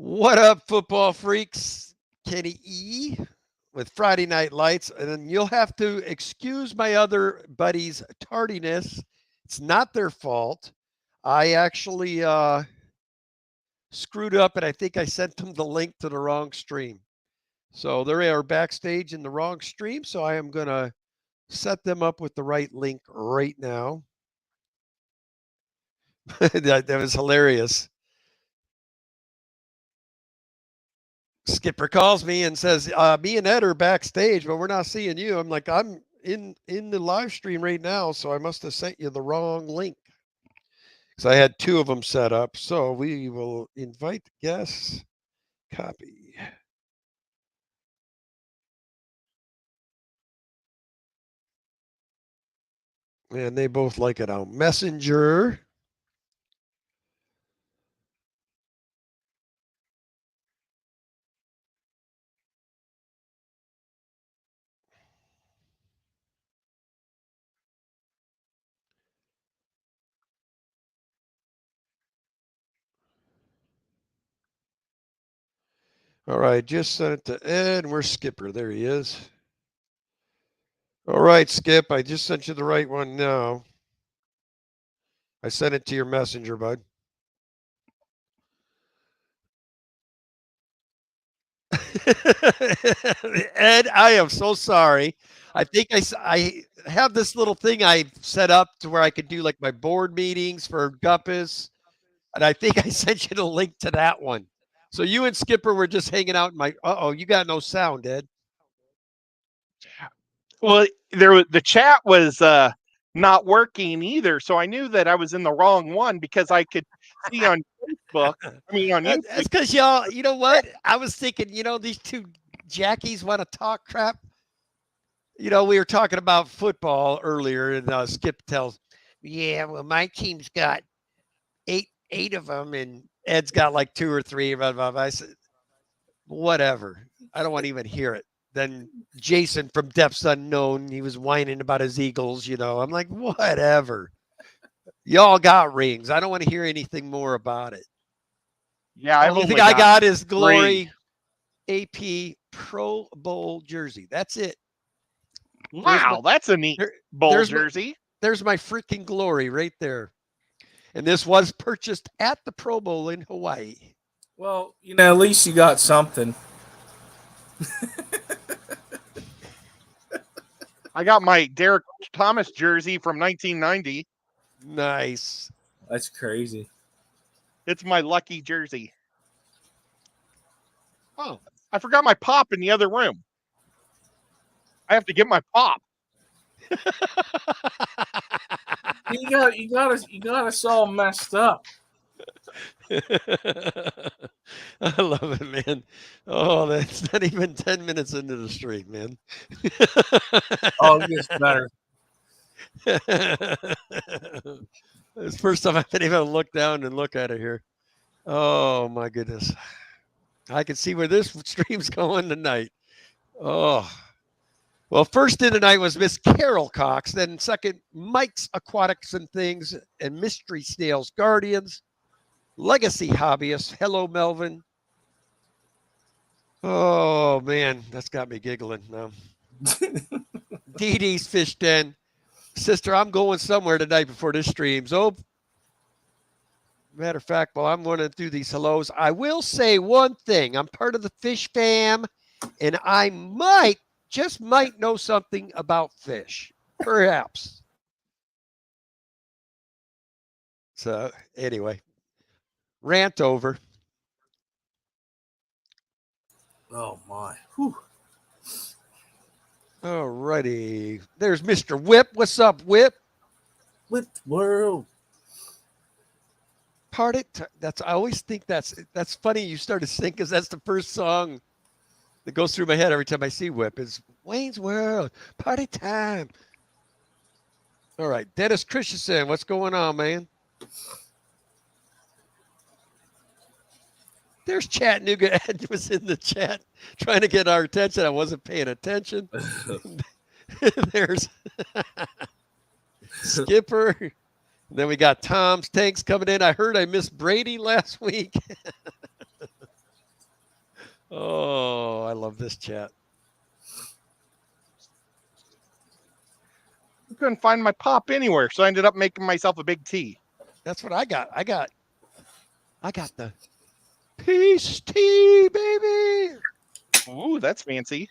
What up, football freaks? Kenny E with Friday Night Lights. And then you'll have to excuse my other buddies' tardiness. It's not their fault. I actually screwed up and I think I sent them the link to the wrong stream. So they are backstage in the wrong stream. So I am going to set them up with the right link right now. that was hilarious. Skipper calls me and says, "Me and Ed are backstage, but we're not seeing you." I'm like, "I'm in the live stream right now, so I must have sent you the wrong link." Because I had two of them set up. So we will invite guests. Copy. And they both like it on Messenger. All right, just sent it to Ed. Where's Skipper? There he is. All right, Skip, I just sent you the right one now. I sent it to your messenger, bud. Ed, I am so sorry. I think I have this little thing I set up to where I could do like my board meetings for Guppus, and I think I sent you the link to that one. So you and Skipper were just hanging out in my. Oh, you got no sound, Ed. Well, the chat was not working either, so I knew that I was in the wrong one because I could see on Facebook. I mean, on YouTube. That's because y'all. You know what? I was thinking. These two jackies want to talk crap. We were talking about football earlier, and Skip tells, "Yeah, well, my team's got eight of them, and Ed's got like two or three." Blah, blah, blah. I said, "Whatever. I don't want to even hear it." Then Jason from Depths Unknown, he was whining about his Eagles. I'm like, whatever. Y'all got rings. I don't want to hear anything more about it. Yeah, I've Only only thing I got is three. Glory AP Pro Bowl jersey. That's it. Wow, that's a neat bowl jersey. There's my freaking Glory right there. And this was purchased at the Pro Bowl in Hawaii. Well, at least you got something. I got my Derek Thomas jersey from 1990. Nice. That's crazy. It's my lucky jersey. Oh, I forgot my pop in the other room. I have to get my pop. You got us all messed up. I love it, man. Oh, that's not even 10 minutes into the stream, man. Oh, it gets better. It's the first time I've been able to look down and look at it here. Oh, my goodness. I can see where this stream's going tonight. Oh. Well, first in tonight was Miss Carol Cox. Then second, Mike's Aquatics and Things and Mystery Snails Guardians. Legacy Hobbyists. Hello, Melvin. Oh, man. That's got me giggling now. Dee Dee's Fish Den. Sister, I'm going somewhere tonight before this streams. Oh, matter of fact, while I'm running through these hellos, I will say one thing. I'm part of the Fish Fam, and I just might know something about fish. Perhaps. So, anyway, rant over. Oh, my. Whew. All righty. There's Mr. Whip. What's up, Whip? Whip world. Party. I always think that's funny. You started singing because that's the first song that goes through my head every time I see Whip. Is Wayne's World party time. All right, Dennis Christensen. What's going on, man? There's Chattanooga. Ed was in the chat trying to get our attention. I wasn't paying attention. There's Skipper. Then we got Tom's Tanks coming in. I heard I missed Brady last week. Oh, I love this chat. I couldn't find my pop anywhere, so I ended up making myself a big tea. That's what I got. I got the peace tea, baby. Ooh, that's fancy.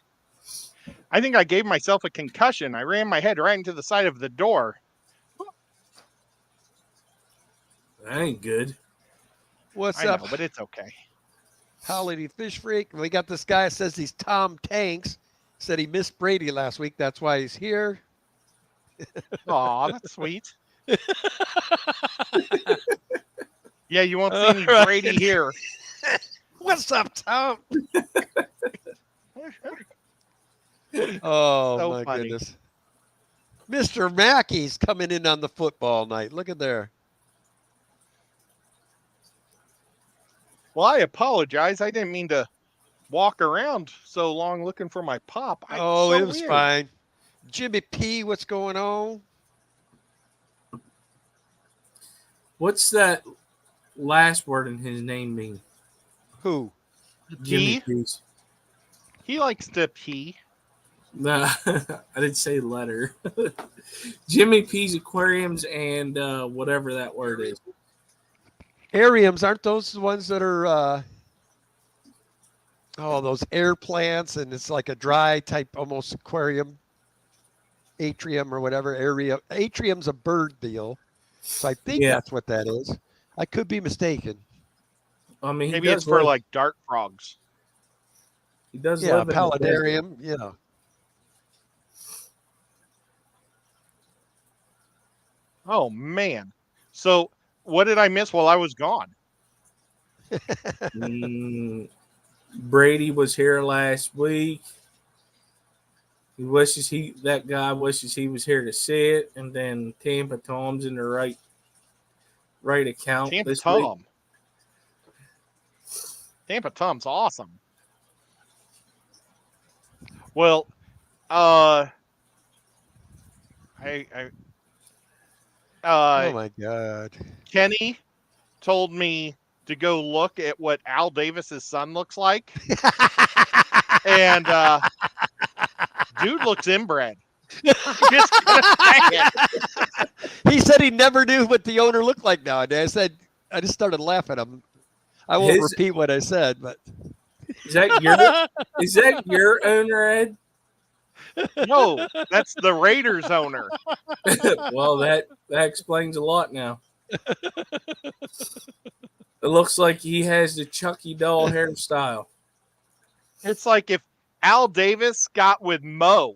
I think I gave myself a concussion. I ran my head right into the side of the door. That ain't good. What's I up, know, but it's okay. Holiday Fish Freak? We got this guy that says he's Tom Tanks. Said he missed Brady last week. That's why he's here. Aw, that's sweet. Yeah, you won't see any All right. Brady here. What's up, Tom? Oh, So my funny. goodness. Mr. Mackey's coming in on the football night. Look at there. Well, I apologize. I didn't mean to walk around so long looking for my pop. Oh, So it was weird. fine. Jimmy P, what's going on? What's that last word in his name mean? Who? Jimmy Pee? Peace. He likes to pee. Nah, I didn't say letter. Jimmy P's Aquariums and whatever that word is. Ariums, aren't those the ones that are those air plants, and it's like a dry type almost aquarium, atrium or whatever area. Atrium's a bird deal, so I think Yeah. that's what that is. I could be mistaken. I mean, Maybe it's for like dart frogs. he does Yeah, live in the desert. paludarium. Yeah. Oh man. So what did I miss while I was gone? Brady was here last week. That guy wishes he was here to see it, and then Tampa Tom's in the right account Tampa this week. Tom. Tampa Tom's awesome. Well, Oh my God. Kenny told me to go look at what Al Davis's son looks like, and dude looks inbred. I'm just gonna say it. He said he never knew what the owner looked like nowadays. I just started laughing at him. I won't repeat what I said, but Is that your owner, Ed? No, that's the Raiders owner. Well, that explains a lot now. It looks like he has the Chucky doll hairstyle. It's like if Al Davis got with Mo.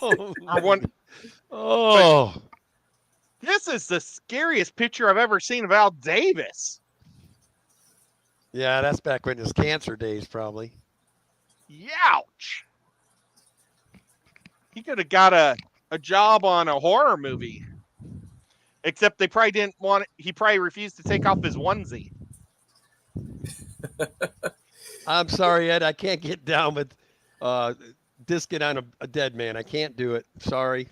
Or one. Oh, This is the scariest picture I've ever seen of Al Davis. yeah, that's back when his cancer days, probably. Youch. He could have got a job on a horror movie. Except they probably didn't want it. He probably refused to take off his onesie. I'm sorry, Ed. I can't get down with disking on a dead man. I can't do it. Sorry.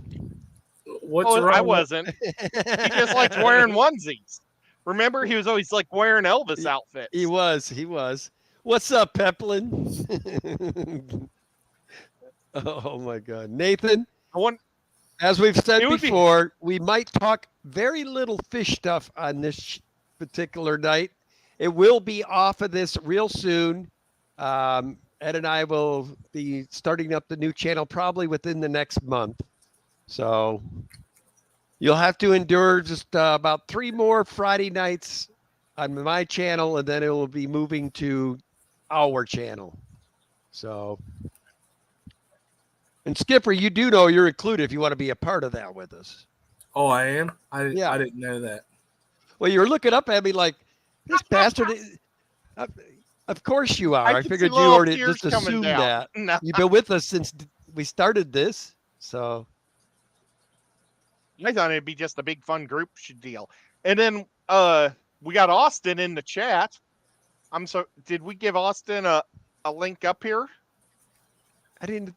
What's wrong? I wasn't. He just liked wearing onesies. Remember, he was always like wearing Elvis outfits. He was. What's up, Peplin? Oh my God, Nathan. As we've said before, we might talk very little fish stuff on this particular night. It will be off of this real soon. Ed and I will be starting up the new channel probably within the next month. So you'll have to endure just about 3 more Friday nights on my channel, and then it will be moving to our channel. So, and Skipper, you do know you're included if you want to be a part of that with us. Oh, I am? I Yeah. didn't know that. Well, you're looking up at me like, this bastard. Of course you are. I figured you already just assumed that. No. You've been with us since we started this. So I thought it'd be just a big fun group deal. And then we got Austin in the chat. Did we give Austin a link up here? I didn't.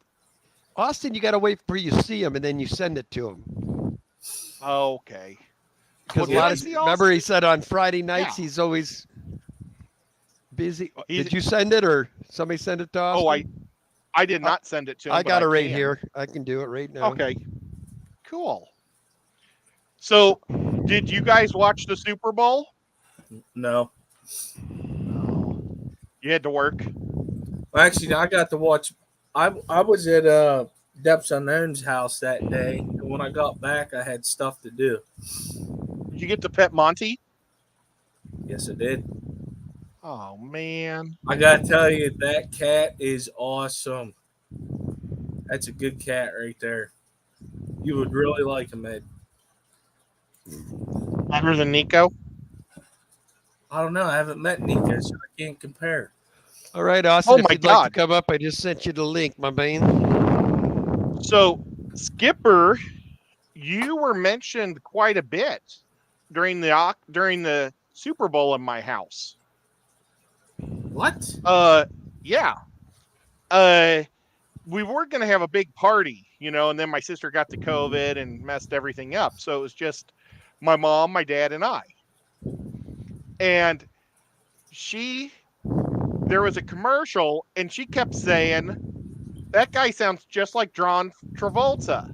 Austin, you got to wait for you see him and then you send it to him. Okay. Because Well, a lot did I of see remember he Austin? said on Friday nights Yeah. he's always busy. He's- Did you send it or somebody send it to Austin? Oh, I did not send it to him. I but got it right can. here. I can do it right now. Okay, cool. So, did you guys watch the Super Bowl? No. You had to work. Well, actually, I got to watch. I was at Depths Unknown's house that day, and when I got back, I had stuff to do. Did you get to pet Monty? Yes, I did. Oh man. I gotta tell you, that cat is awesome. That's a good cat right there. You would really like him, Ed. Better than Nico? I don't know. I haven't met Nico, so I can't compare. All right, Austin. Oh if my you'd like God. to come up, I just sent you the link, my man. So, Skipper, you were mentioned quite a bit during the Super Bowl in my house. What? Yeah. We were going to have a big party, and then my sister got the COVID and messed everything up. So it was just my mom, my dad, and I. And there was a commercial, and she kept saying, "That guy sounds just like John Travolta."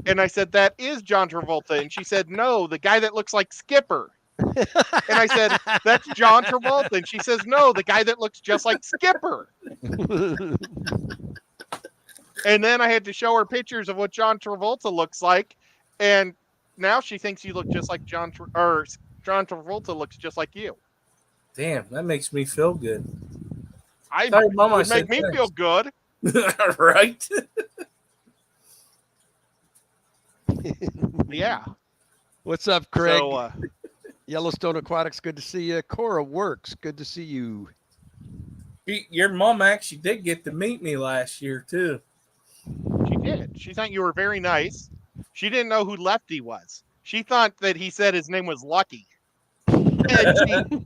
And I said, "That is John Travolta." And she said, "No, the guy that looks like Skipper." And I said, "That's John Travolta." And she says, "No, the guy that looks just like Skipper." And then I had to show her pictures of what John Travolta looks like. And now she thinks you look just like John Travolta looks just like you. Damn, that makes me feel good. It Mom, I would said make me thanks. feel good. Right? Yeah. What's up, Craig? So, Yellowstone Aquatics, good to see you. Cora Works, good to see you. Your mom actually did get to meet me last year, too. she did. She thought you were very nice. She didn't know who Lefty was. She thought that he said his name was Lucky. And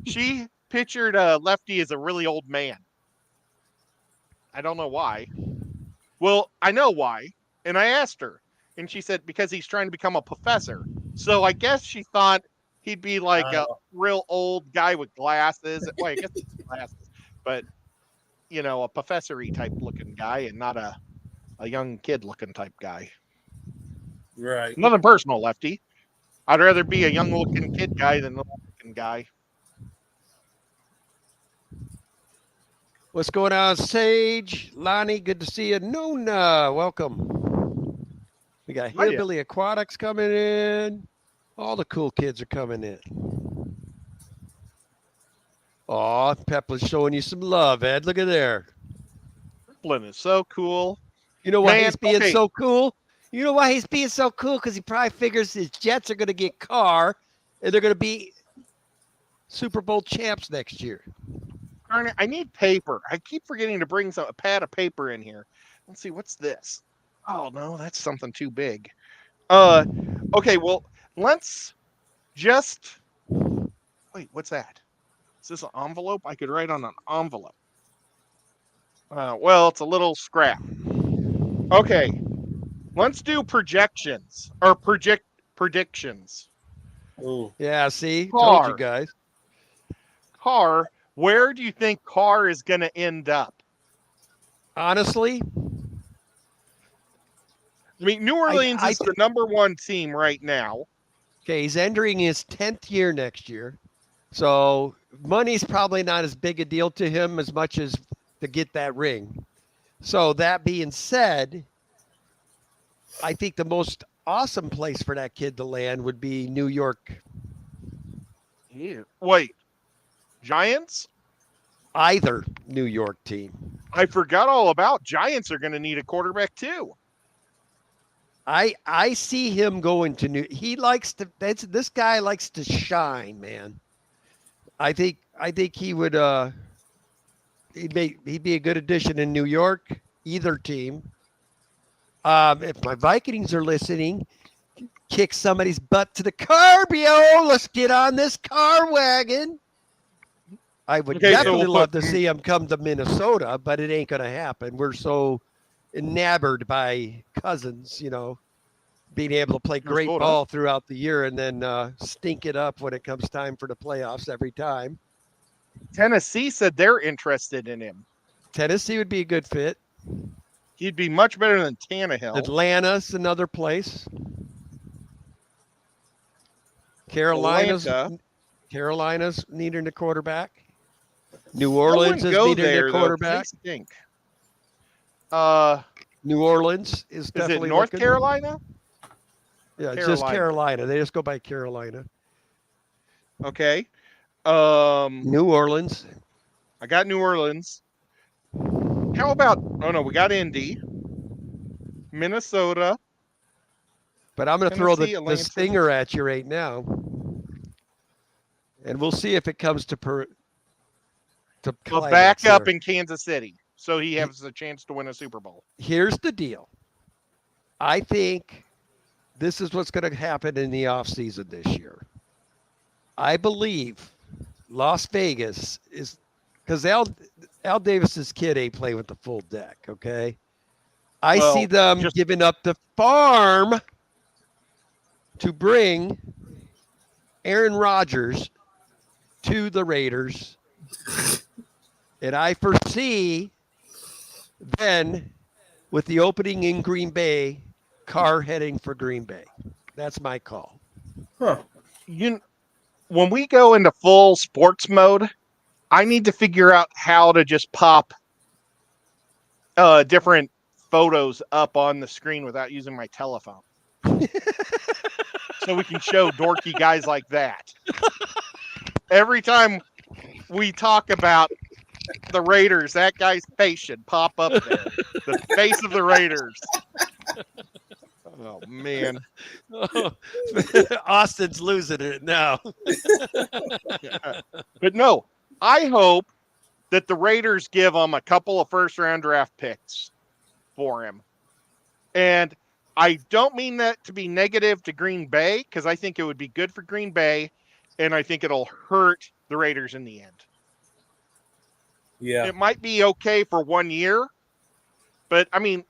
she pictured Lefty as a really old man. I don't know why. Well, I know why. And I asked her. And she said, because he's trying to become a professor. So I guess she thought he'd be like a real old guy with glasses. Well, I guess it's glasses. But, a professor-y type looking guy and not a young kid looking type guy. Right. Nothing personal, Lefty. I'd rather be a young looking kid guy than a looking guy. What's going on, Sage? Lonnie, good to see you. Nona, welcome. We got Hiya. Hillbilly Aquatics coming in. All the cool kids are coming in. Aw, Pepla's showing you some love, Ed. Look at there. Flynn is so cool. You know why Man, he's being okay. so cool? You know why he's being so cool? Because he probably figures his Jets are going to get Carr, and they're going to be Super Bowl champs next year. Darn it, I need paper. I keep forgetting to bring a pad of paper in here. Let's see, what's this? Oh, no, that's something too big. Okay, well, let's just... Wait, what's that? Is this an envelope? I could write on an envelope. Well, it's a little scrap. Okay, let's do projections, or predictions. Ooh. Yeah, see? Carr. Told you guys. Carr, where do you think Carr is going to end up? Honestly, I mean, New Orleans is the number one team right now. okay, he's entering his 10th year next year. So money's probably not as big a deal to him as much as to get that ring. So that being said, I think the most awesome place for that kid to land would be New York. Yeah. Wait, Giants? Either New York team. I forgot all about Giants are going to need a quarterback too. I see him going to New. He likes to. This guy likes to shine, man. I think he would. He'd be a good addition in New York. Either team. If my Vikings are listening, kick somebody's butt to the Carbio. Let's get on this car wagon. I would definitely love to see him come to Minnesota, but it ain't going to happen. We're so enamored by Cousins, being able to play great Minnesota. ball throughout the year and then stink it up when it comes time for the playoffs every time. Tennessee said they're interested in him. Tennessee would be a good fit. He'd be much better than Tannehill. Atlanta's another place. Carolina's needing a quarterback. New Orleans is needing a quarterback. They stink. New Orleans is Is definitely it North looking. Carolina? Yeah, it's just Carolina. They just go by Carolina. Okay. New Orleans. I got New Orleans. How about? Oh no, we got Indy, Minnesota. But I'm going to throw Tennessee, the Atlanta. stinger at you right now, and we'll see if it comes to A climax backup here. in Kansas City, so he has a chance to win a Super Bowl. Here's the deal. I think this is what's going to happen in the offseason this year. I believe Las Vegas is because Al Davis's kid ain't playing with the full deck. Okay, I see them giving up the farm to bring Aaron Rodgers to the Raiders, and I foresee then with the opening in Green Bay, Carr heading for Green Bay. That's my call. Huh. When we go into full sports mode, I need to figure out how to just pop different photos up on the screen without using my telephone. So we can show dorky guys like that. Every time we talk about the Raiders, that guy's face should pop up there. The face of the Raiders. Oh, man. Austin's losing it now. But no, I hope that the Raiders give him a couple of first-round draft picks for him. And I don't mean that to be negative to Green Bay, because I think it would be good for Green Bay, and I think it'll hurt the Raiders in the end. Yeah. It might be okay for 1 year, but, I mean,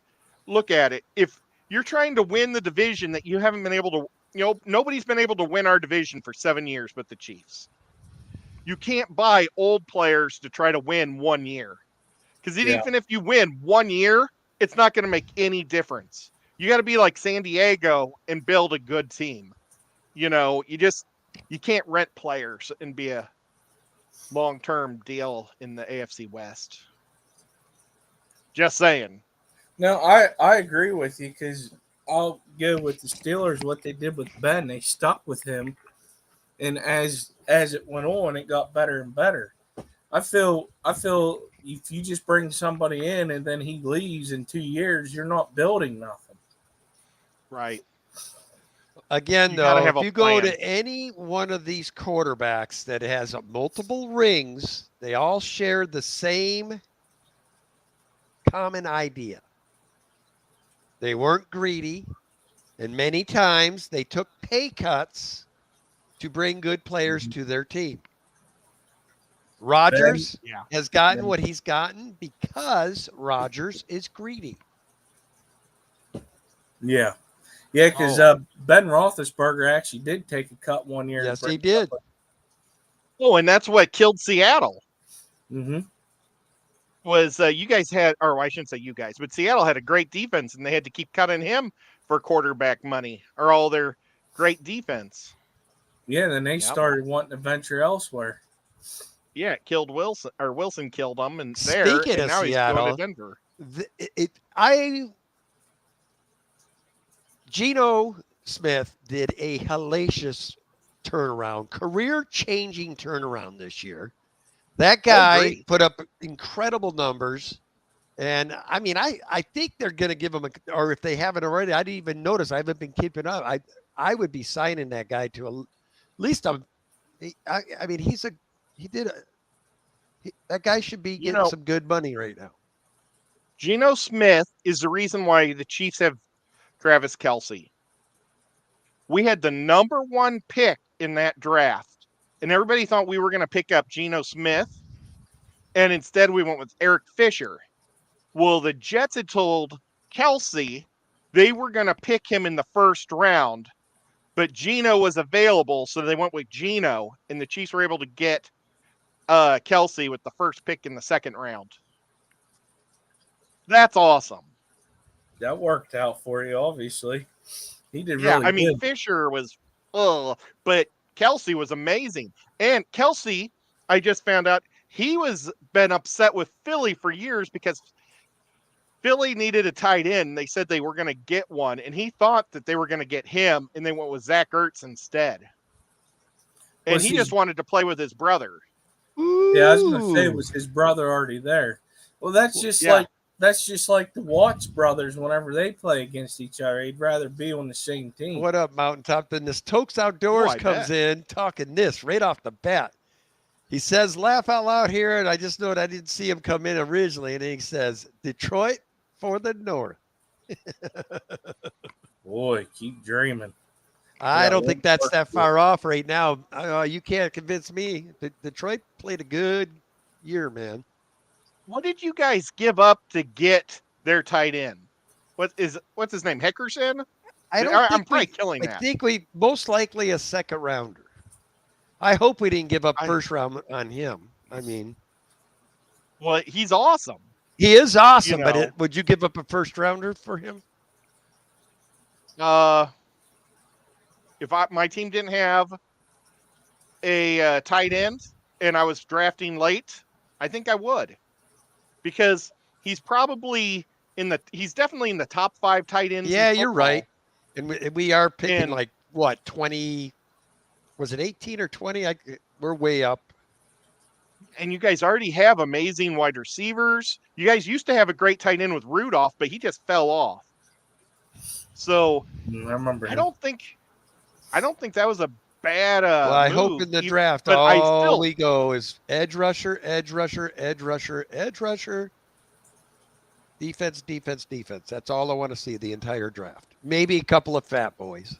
look at it. If you're trying to win the division that you haven't been able to, nobody's been able to win our division for 7 years but the Chiefs. You can't buy old players to try to win 1 year. Because even if you win 1 year, it's not going to make any difference. You got to be like San Diego and build a good team. You can't rent players and be a long-term deal in the AFC West. Just saying. No, I agree with you because I'll go with the Steelers. What they did with Ben, they stuck with him, and as it went on, it got better and better. I feel if you just bring somebody in and then he leaves in 2 years, you're not building nothing. Right. Again, though, if you go to any one of these quarterbacks that has multiple rings, they all share the same common idea. They weren't greedy, and many times they took pay cuts to bring good players to their team. Rodgers has gotten what he's gotten because Rodgers is greedy. Yeah. Yeah, because Ben Roethlisberger actually did take a cut 1 year. Yes, he did. Oh, and that's what killed Seattle. Mm-hmm. Was you guys had, or I shouldn't say you guys, but Seattle had a great defense, and they had to keep cutting him for quarterback money or all their great defense. Yeah, then they started wanting to venture elsewhere. Yeah, it killed Wilson, or Wilson killed him, and Speaking of now Seattle, he's going to Denver. Geno Smith did a hellacious turnaround, career-changing turnaround this year. That guy put up incredible numbers. And, I mean, I think they're going to give him or if they haven't already, I didn't even notice. I haven't been keeping up. I would be signing that guy to at least I mean, that guy should be getting some good money right now. Geno Smith is the reason why the Chiefs have Travis Kelce. We had the number 1 pick in that draft, and everybody thought we were going to pick up Geno Smith, and instead we went with Eric Fisher. Well, the Jets had told Kelce they were going to pick him in the first round, but Geno was available, so they went with Geno, and the Chiefs were able to get Kelsey with the first pick in the second round. That's awesome. That worked out for you, obviously. He did Yeah, really I mean, good. Fisher was, but Kelsey was amazing. And Kelsey, I just found out, he was been upset with Philly for years because Philly needed a tight end. They said they were going to get one, and he thought that they were going to get him, and they went with Zach Ertz instead. And Was he his- just wanted to play with his brother. Yeah, I was gonna say, Ooh. was his brother already there? Well, that's just Yeah. like the Watts brothers. Whenever they play against each other, they'd rather be on the same team. What up, Mountaintop? Then this Tokes Outdoors I comes in talking this right off the bat. He says, laugh out loud here, and I just know that I didn't see him come in originally. And then he says, Detroit for the North. Boy, keep dreaming. I Yeah, don't think one that's part that of it. far off right now. You can't convince me. Detroit played a good year, man. What did you guys give up to get their tight end? What's his name? Hickerson? I don't I'm think probably we, killing I that. think we most likely a second rounder. I hope we didn't give up I- first round on him. I mean, Well, he's awesome. he is awesome, You but know. would you give up a first rounder for him? If my team didn't have a tight end and I was drafting late, I think I would, because he's probably he's definitely in the top 5 tight ends. Yeah, in you're football. right. And we are picking And- like what 20? Was it 18 or 20? We're way up. And you guys already have amazing wide receivers. You guys used to have a great tight end with Rudolph, but he just fell off. So I remember. I don't think that was a bad Well, I move, hope in the even- draft but I all still- we go is edge rusher, edge rusher, edge rusher, edge rusher. Defense, defense, defense. That's all I want to see the entire draft. Maybe a couple of fat boys.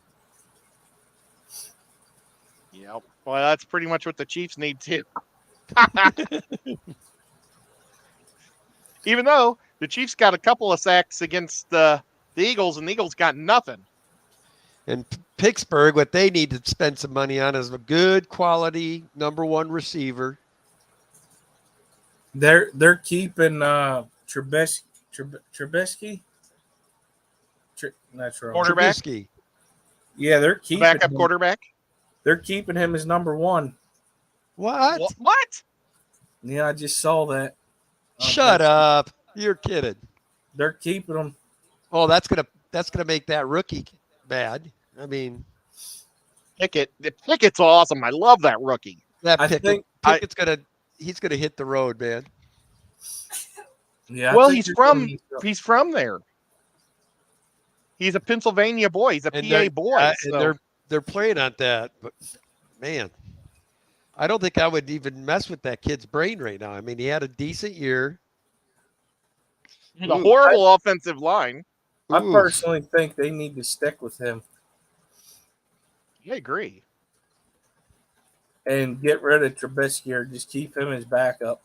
Yep. Well, that's pretty much what the Chiefs need too. Even though the Chiefs got a couple of sacks against the Eagles, and the Eagles got nothing. And Pittsburgh, what they need to spend some money on is a good quality number one receiver. They're keeping Trubisky. That's wrong. Quarterback? Trubisky. Yeah, they're keeping Backup him. quarterback. They're keeping him as number 1. What? What? Yeah, I just saw that. Shut up. You're kidding. They're keeping him. Oh, that's gonna make that rookie bad. I mean, Pickett. Pickett's awesome. I love that rookie. that I Pickett, think he's gonna hit the road, man. Yeah. I Well, think he's from there. He's a Pennsylvania boy. He's a And PA boy. and So they're playing on that, but man, I don't think I would even mess with that kid's brain right now. I mean, he had a decent year. a horrible offensive line. I Ooh. personally think they need to stick with him I agree. and get rid of Trubisky or just keep him as backup.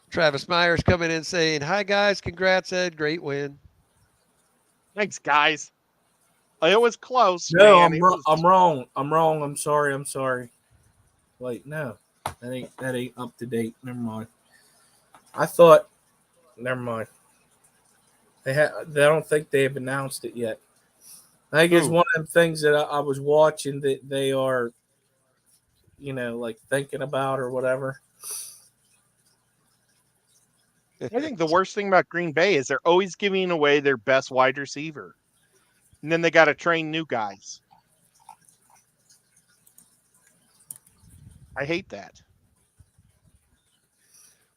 Travis Myers coming in saying, "Hi guys, congrats Ed, great win." Thanks, guys. It was close. No, man. I'm It wrong. was- I'm wrong. I'm wrong. I'm sorry. Wait, no, that ain't up to date. Never mind. I thought. Never mind. I don't think they have announced it yet. I think it's Who? one of them things that I was watching that they are, like thinking about or whatever. I think the worst thing about Green Bay is they're always giving away their best wide receiver. And then they got to train new guys. I hate that.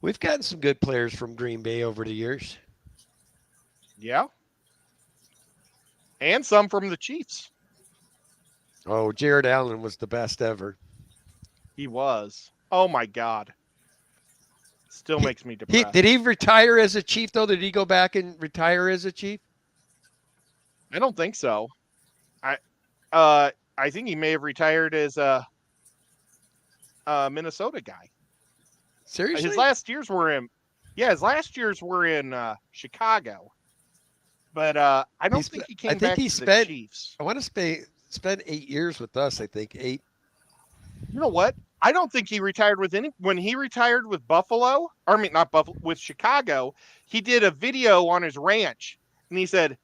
We've gotten some good players from Green Bay over the years. Yeah. And some from the Chiefs. Oh, Jared Allen was the best ever. He was. Oh my God. Still makes me depressed. Did he retire as a Chief though? Did he go back and retire as a Chief? I don't think so. I think he may have retired as a Minnesota guy. Seriously? His last years were in Chicago. But I don't He's- think he I came think back he to spent- the Chiefs. I want to spend 8 years with us. I think 8. You know what? I don't think he retired with any. When he retired with Buffalo, or I mean not Buffalo, with Chicago, he did a video on his ranch, and he said,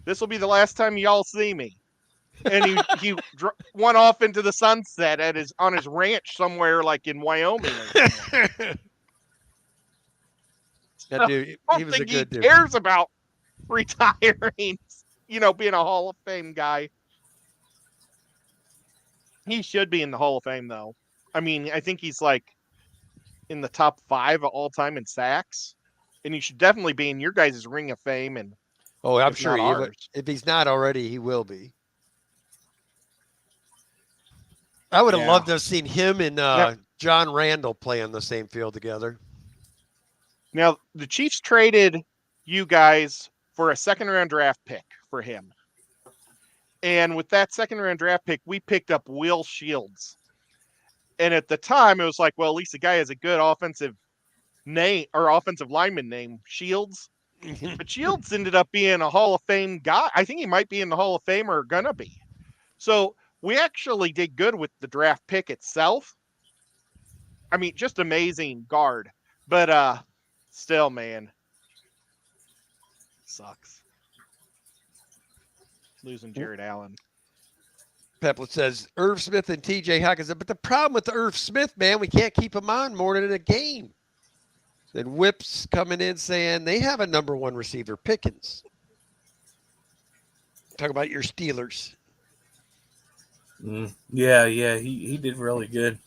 "This will be the last time y'all see me." And he went off into the sunset on his ranch somewhere like in Wyoming. Or somewhere. That dude, I he don't was a think good he dude. cares about retiring. Being a Hall of Fame guy. He should be in the Hall of Fame, though. I mean, I think he's like in the top 5 of all time in sacks, and he should definitely be in your guys' Ring of Fame. And Oh, I'm if sure not he would. ours. If he's not already, he will be. I would have Yeah. loved to have seen him and Yep. John Randall play on the same field together. Now, the Chiefs traded you guys for a second-round draft pick for him. And with that second-round draft pick, we picked up Will Shields. And at the time, it was like, well, at least the guy has a good offensive name or offensive lineman name, Shields. But Shields ended up being a Hall of Fame guy. I think he might be in the Hall of Fame or gonna be. So we actually did good with the draft pick itself. I mean, just amazing guard. But still, man, sucks. Losing Jared Allen. Peplet says Irv Smith and TJ Hawkins. But the problem with Irv Smith, man, we can't keep him on more than a game. Then Whip's coming in saying they have a number 1 receiver, Pickens. Talk about your Steelers. Yeah, he did really good.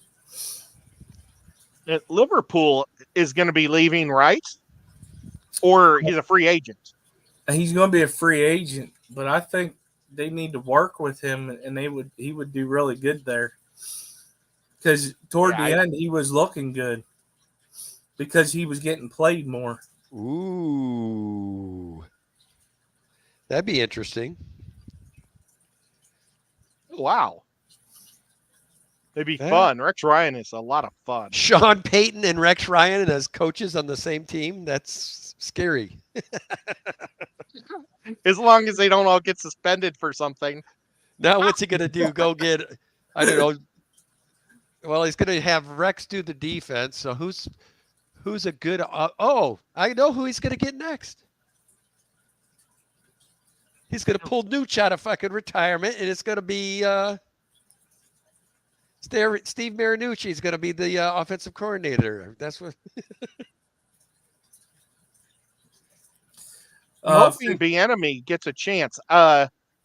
Liverpool is going to be leaving, right? Or he's a free agent. He's going to be a free agent, but I think they need to work with him, and he would do really good there. Because toward the end, he was looking good because he was getting played more. Ooh. That'd be interesting. Wow. It'd be fun. Rex Ryan is a lot of fun. Sean Payton and Rex Ryan as coaches on the same team. That's scary. As long as they don't all get suspended for something. Now what's he going to do? Go get, I don't know. Well, he's going to have Rex do the defense. So who's a good, I know who he's going to get next. He's going to pull Nooch out of fucking retirement, and it's going to be Steve Marinucci is going to be the offensive coordinator. That's what. I'm hoping Bieniemy gets a chance.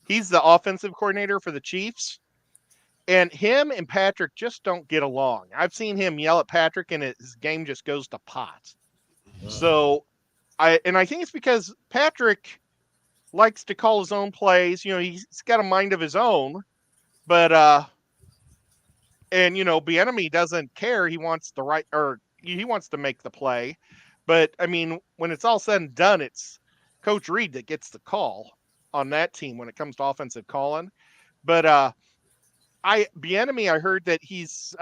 He's the offensive coordinator for the Chiefs, and him and Patrick just don't get along. I've seen him yell at Patrick, and his game just goes to pot. So, I think it's because Patrick likes to call his own plays. He's got a mind of his own, but Bieniemy doesn't care. He wants he wants to make the play, but I mean, when it's all said and done, it's Coach Reed that gets the call on that team when it comes to offensive calling. But Bieniemy, I heard that he's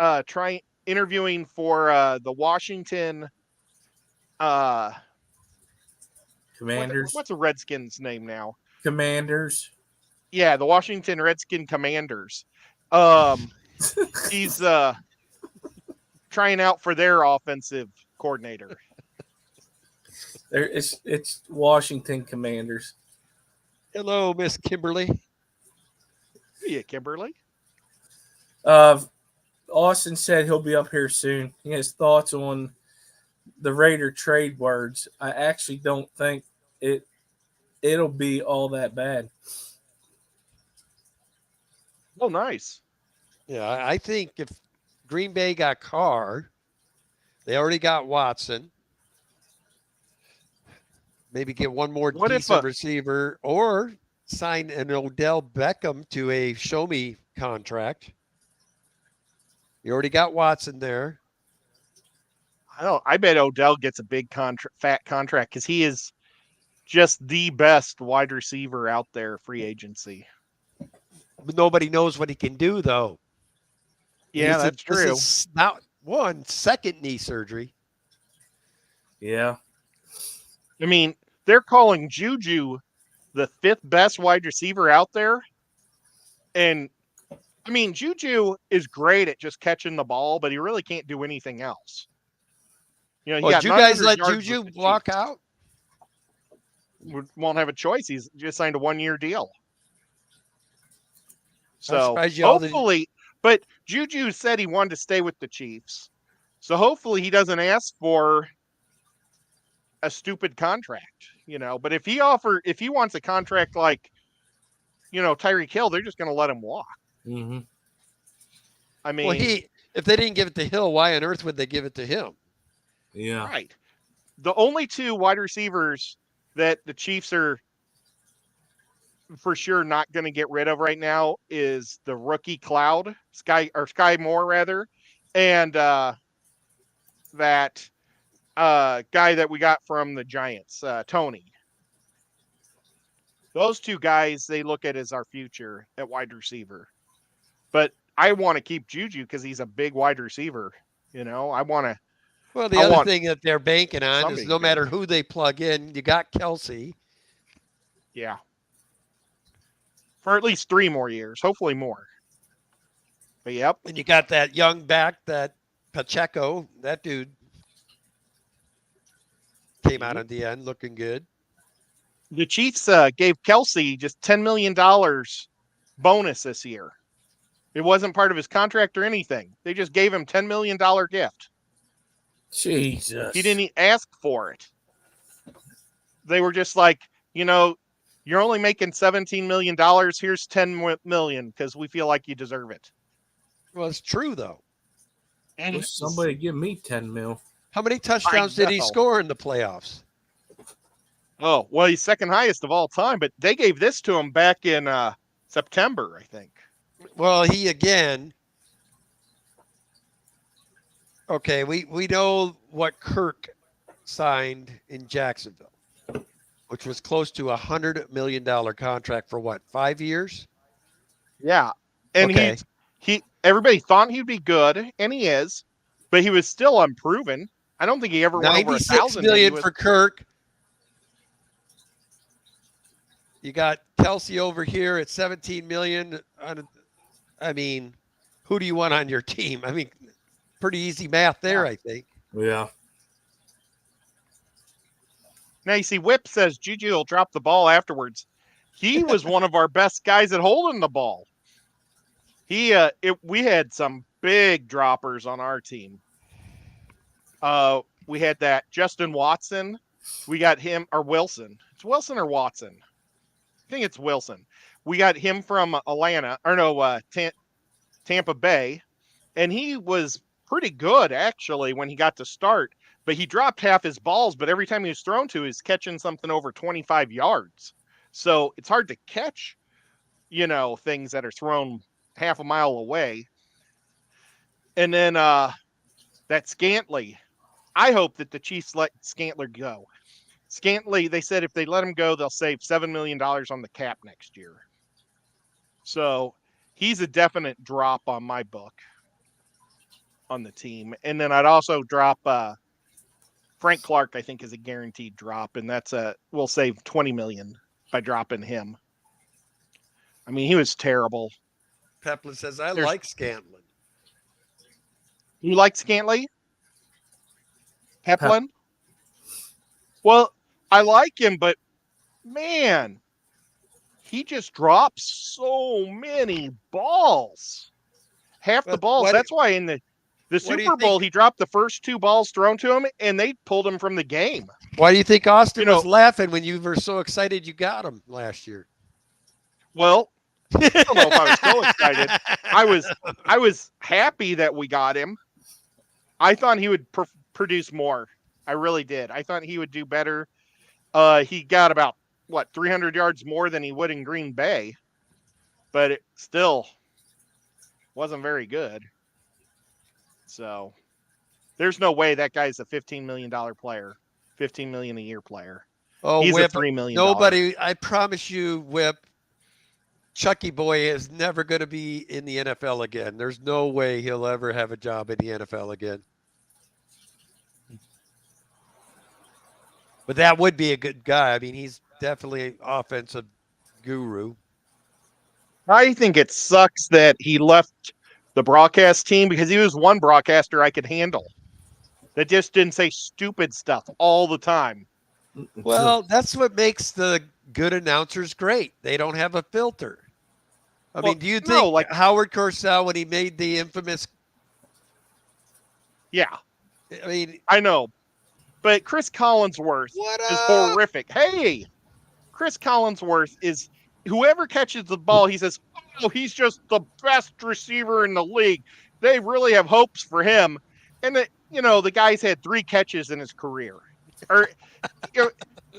interviewing for the Washington Commanders. What's a Redskins name now? Commanders. Yeah, the Washington Redskin Commanders. He's trying out for their offensive coordinator. It's Washington Commanders. Hello, Miss Kimberly. Yeah, Kimberly. Austin said he'll be up here soon. He has thoughts on the Raider trade words. I actually don't think it'll be all that bad. Oh, nice. Yeah, I think if Green Bay got Carr, they already got Watson. Maybe get one more decent receiver or sign an Odell Beckham to a show-me contract. You already got Watson there. I bet Odell gets a big fat contract because he is just the best wide receiver out there, free agency. But nobody knows what he can do, though. Yeah, that's true. This is not second knee surgery. Yeah. I mean, they're calling Juju the 5th best wide receiver out there. And I mean, Juju is great at just catching the ball, but he really can't do anything else. You know, he Well, got did you guys 900 let yards Juju with the walk Chiefs. out? Won't have a choice. He's just signed a 1-year deal. I'm So surprised y'all didn't. hopefully, but Juju said he wanted to stay with the Chiefs. So hopefully he doesn't ask for a stupid contract, you know. But if he wants a contract like, you know, Tyreek Hill, they're just going to let him walk. Mm-hmm. I mean, Well, if they didn't give it to Hill, why on earth would they give it to him? Yeah. right. The only 2 wide receivers that the Chiefs are for sure not going to get rid of right now is the rookie Sky Moore rather, and that guy that we got from the Giants, Tony. Those 2 guys they look at as our future at wide receiver. But I want to keep Juju because he's a big wide receiver. You know, I want to. Well, the I other want thing that they're banking on somebody is no good. matter who they plug in, you got Kelsey. Yeah. For at least 3 more years, hopefully more. But yep. And you got that young back, that Pacheco. That dude came out at the end looking good. The Chiefs gave Kelsey just $10 million bonus this year. It wasn't part of his contract or anything. They just gave him $10 million gift. Jesus. He didn't ask for it. They were just like, you know, you're only making $17 million. Here's $10 million because we feel like you deserve it. Well, it's true, though. Wish somebody give me 10 mil. How many touchdowns did he know. score in the playoffs? Oh, well, he's second highest of all time, but they gave this to him back in September, I think. Well, he again. Okay, we know what Kirk signed in Jacksonville, which was close to $100 million contract for what, 5 years? Yeah, and Okay. he everybody thought he'd be good, and he is, but he was still unproven. I don't think he ever went over $96 $1,000 million with- for Kirk. You got Kelsey over here at $17 million. I mean, who do you want on your team? I mean, pretty easy math there, Yeah. I think. Yeah. Now you see, Whip says Juju will drop the ball afterwards. He was one of our best guys at holding the ball. We had some big droppers on our team. We had that Justin Watson. We got him, or Wilson. It's Wilson or Watson. I think it's Wilson. We got him from Tampa Bay, and he was pretty good actually when he got to start. But he dropped half his balls, but every time he was thrown to, he's catching something over 25 yards. So it's hard to catch, you know, things that are thrown half a mile away. And then that Scantling. I hope that the Chiefs let Scantling go. Scantling, they said if they let him go, they'll save $7 million on the cap next year. So he's a definite drop on my book on the team. And then I'd also drop Frank Clark, I think, is a guaranteed drop, and we'll save $20 million by dropping him. I mean, he was terrible. Peplin says, I like Scantling. You like Scantling? Peplin? Well, I like him, but man, he just drops so many balls. Half the balls. That's why in the Super Bowl, he dropped the first 2 balls thrown to him, and they pulled him from the game. Why do you think Austin was laughing when you were so excited you got him last year? Well, I don't know if I was so excited. I was happy that we got him. I thought he would produce more. I really did. I thought he would do better. He got about 300 yards more than he would in Green Bay, but it still wasn't very good. So there's no way that guy's a $15 million player, $15 million a year player. Oh, he's Whip, a $3 million. Nobody, I promise you, Whip, Chucky Boy is never going to be in the NFL again. There's no way he'll ever have a job in the NFL again. But that would be a good guy. I mean, he's definitely offensive guru. I think it sucks that he left the broadcast team because he was one broadcaster I could handle that just didn't say stupid stuff all the time. Well, that's what makes the good announcers great. They don't have a filter. I Well, mean, do you no, think like- Howard Cosell, when he made the infamous, Yeah, I mean, I know. But Chris Collinsworth what is up? horrific. Hey, Chris Collinsworth is whoever catches the ball, he says, oh, he's just the best receiver in the league. They really have hopes for him. And, the guy's had 3 catches in his career. Or,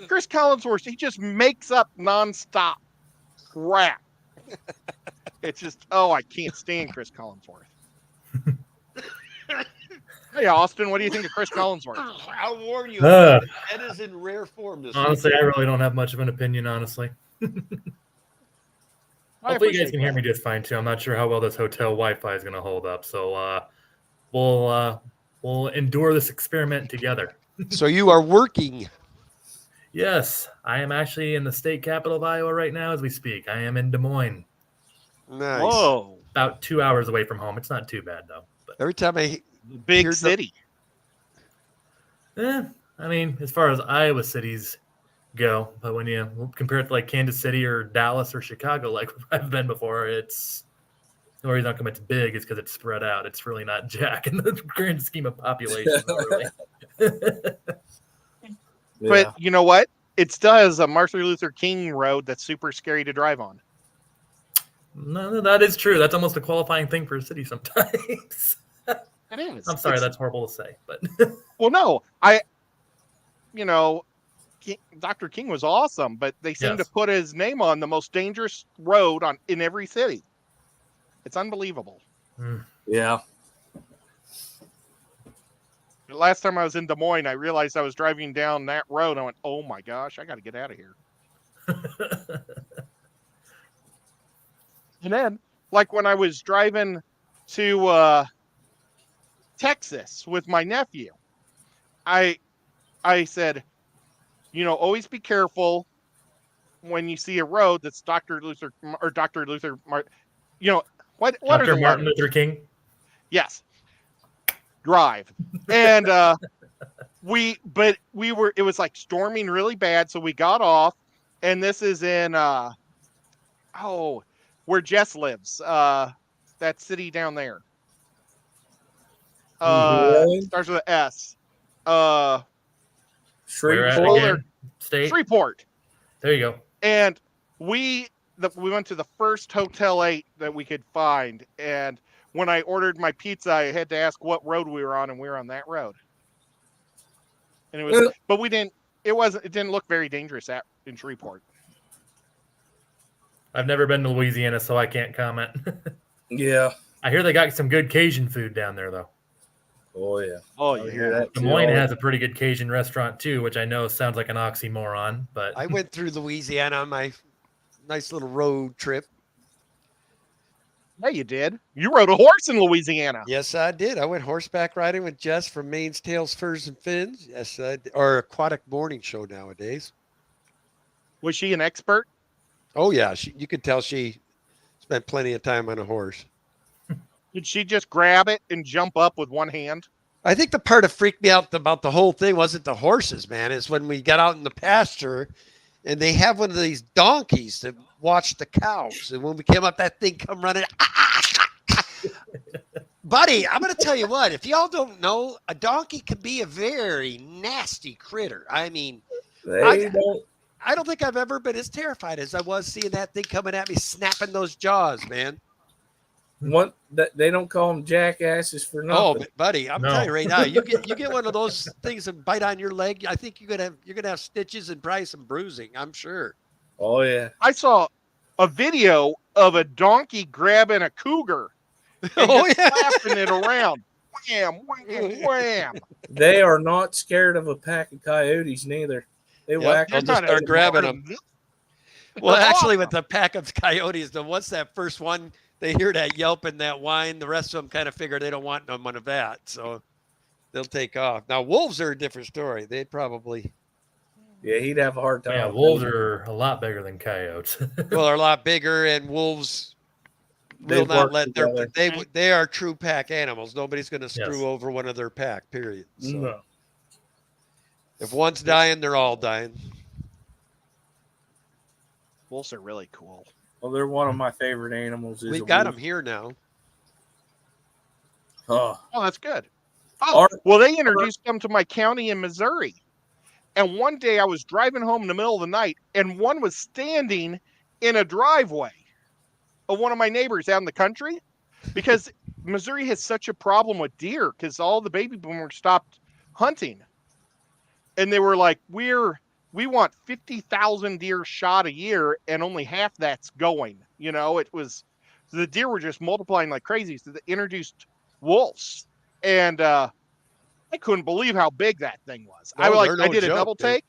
Chris Collinsworth, he just makes up nonstop crap. It's just, I can't stand Chris Collinsworth. Hey, Austin, what do you think of Chris Collinsworth? I'll warn you, Uh, Ed is in rare form this honestly, I really don't have much of an opinion, honestly. Hopefully you guys can hear me just fine, too. I'm not sure how well this hotel Wi-Fi is going to hold up. So we'll endure this experiment together. week. So you are working. Yes, I am actually in the state capital of Iowa right now as we speak. I am in Des Moines, Nice. Whoa, about 2 hours away from home. It's not too bad, though. But Every time I big Here's the- city. I mean, as far as Iowa cities go, but when you compare it to like Kansas City or Dallas or Chicago, like I've been before, it's the reason how come it's big is because it's spread out. It's really not jack in the grand scheme of population. Not really. But you know what? It still has a Martin Luther King road that's super scary to drive on. No, that is true. That's almost a qualifying thing for a city sometimes. It is. I'm sorry, It's- that's horrible to say, but Well, no, Dr. King was awesome, but they seem Yes. to put his name on the most dangerous road in every city. It's unbelievable. Yeah. The last time I was in Des Moines, I realized I was driving down that road. I went, "Oh my gosh, I got to get out of here." And then, like when I was driving to Texas with my nephew, I said, always be careful when you see a road that's Dr. Luther Martin. What are Dr. the Martin letters? Luther King. Yes. Drive. And it was like storming really bad, so we got off, and this is in where Jess lives. That city down there. Really? Starts with an S. Where at Shreveport. again? State. Shreveport. There you go. And we went to the first Hotel 8 that we could find, and when I ordered my pizza, I had to ask what road we were on, and we were on that road. And it was, but we didn't. It didn't look very dangerous in Shreveport. I've never been to Louisiana, so I can't comment. Yeah. I hear they got some good Cajun food down there, though. Oh yeah. Oh I hear that Des too. Moines has a pretty good Cajun restaurant too, which I know sounds like an oxymoron, but I went through Louisiana on my nice little road trip. Yeah, you did. You rode a horse in Louisiana. Yes, I did. I went horseback riding with Jess from Maine's Tails, Furs, and Fins. Yes, I did. Or Aquatic Morning Show nowadays. Was she an expert? Oh, yeah. You could tell she spent plenty of time on a horse. Did she just grab it and jump up with one hand? I think the part that freaked me out about the whole thing wasn't the horses, man. It's when we got out in the pasture and they have one of these donkeys that watch the cows. And when we came up, that thing come running. Buddy, I'm going to tell you what. If y'all don't know, a donkey can be a very nasty critter. I mean, They don't. I don't think I've ever been as terrified as I was seeing that thing coming at me, snapping those jaws, man. They don't call them jackasses for Oh, nothing. buddy, I'm No. telling you right now, you get one of those things and bite on your leg. I think you're gonna have stitches and probably some bruising. I'm sure. Oh yeah. I saw a video of a donkey grabbing a cougar and Oh just yeah. slapping it around. Wham, wham, wham. They are not scared of a pack of coyotes neither. They Yep, whack they'll them. just start grabbing them. Well, That's actually, awesome. with the pack of coyotes, once that first one, they hear that yelp and that whine, the rest of them kind of figure they don't want none of that, so they'll take off. Now, wolves are a different story. They'd probably Yeah, he'd have a hard time. Yeah, with wolves those. are a lot bigger than coyotes. Well, they're a lot bigger, and wolves They will not work let their together. they are true pack animals. Nobody's going to screw Yes. over one of their pack. Period. So No. if one's dying, they're all dying. Wolves are really cool. Well, they're one of my favorite animals. We've got them here now. Oh, Oh, that's good. Oh, Our- well, they introduced them to my county in Missouri. And one day I was driving home in the middle of the night, and one was standing in a driveway of one of my neighbors out in the country, because Missouri has such a problem with deer because all the baby boomers stopped hunting. And they were like, we want 50,000 deer shot a year, and only half that's going. You know, the deer were just multiplying like crazy. So they introduced wolves. And I couldn't believe how big that thing was. No, I they're no did a joke, double dude. take,